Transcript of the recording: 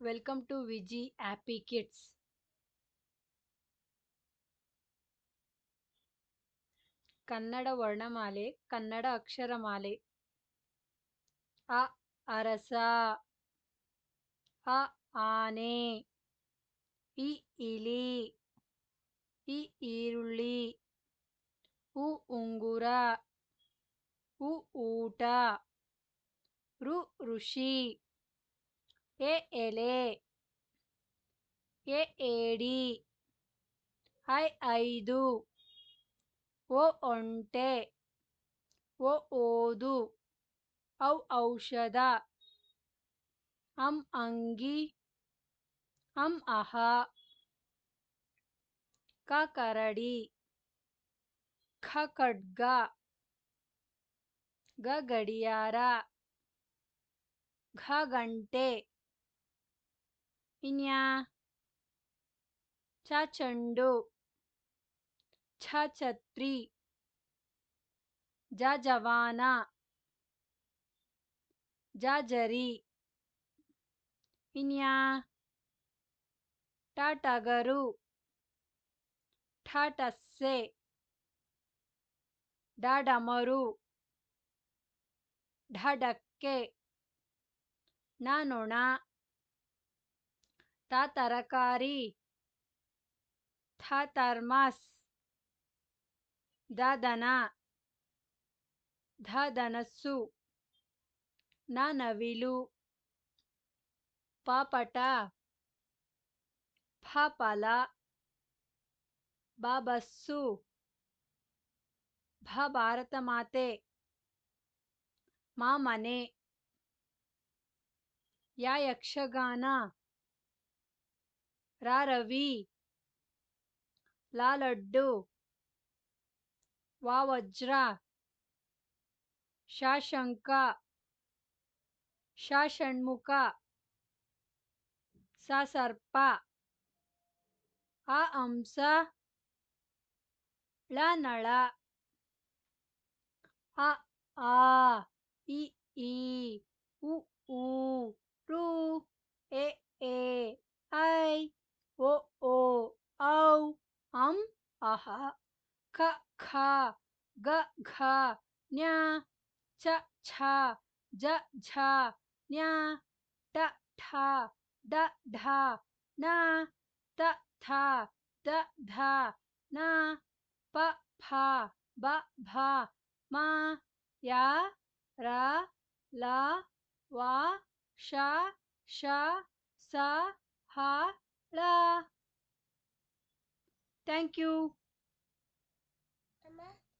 Welcome to Viji Happy Kids. Kannada ವರ್ಣಮಾಲೆ Kannada ಅಕ್ಷರಮಾಲೆ. ಅ ಅರಸ, ಅ ಆನೆ, E ಇಲಿ, ಇ ಈರುಳ್ಳಿ, ಉ ಉಂಗುರ, ಉ ಊಟ, ಋ ಋಷಿ, ಎ ಎಲೆ, ಎ ಏಡಿ, ಐ ಐದು, ಓ ಒಂಟೆ, ಓ ಓದು, ಔ ಔಷಧ, ಅಂಗಿ, ಅಹ, ಕ ಕರಡಿ, ಖ ಖಡ್ಗ, ಗ ಗಡಿಯಾರ, ಘ ಗಂಟೆ, ಇನ್ಯಾ ಚ ಚೆಂಡು, ಛ ಛತ್ರಿ, ಜ ಜವಾನ, ಜ ಜರಿ, ಇನ್ಯಾ ಟ ಟಗರು, ಠ ಟಸ್ಸೆ, ಡ ಡಮರು, ಢ ಡಕ್ಕೆ, ನ ನೊಣ, ತ ತರಕಾರಿ, ಥ ಥರ್ಮಸ್, ದ ದನ, ಧ ಧನಸ್ಸು, ನ ನವಿಲು, ಪ ಪಟ, ಫ ಫಲ, ಬ ಬಸ್ಸು, ಭ ಭಾರತ ಮಾತೆ, ಮ ಮನೆ, ಯ ಯಕ್ಷಗಾನ, ರ ರವಿ, ಲ ಲಡ್ಡು, ವ ವಜ್ರ, ಶ ಶಂಖ, ಷ ಷಣ್ಮುಖ, ಸ ಸರ್ಪ, ಅ ಹಂಸ, ಳ ನಳ, ಅ ಆ, ಇ ಈ, ಉ ಊ, ಋ, ಎ ಏ, ಐ, ಒ ಓ, ಔ, ಅಹ, ಕ ಖ, ಗ ಘ, ಞ, ಚ ಛ, ಜ ಝ, ಞ, ಟ ಠ, ಡ ಢ, ಣ, ತ ಥ, ದ ಧ, ನ, ಪ ಫ, ಬ ಭ, ಮ, ಯ, ರ, ಲ, ವ, ಶ, ಷ, ಸ, ಹ, ಳ. Thank you.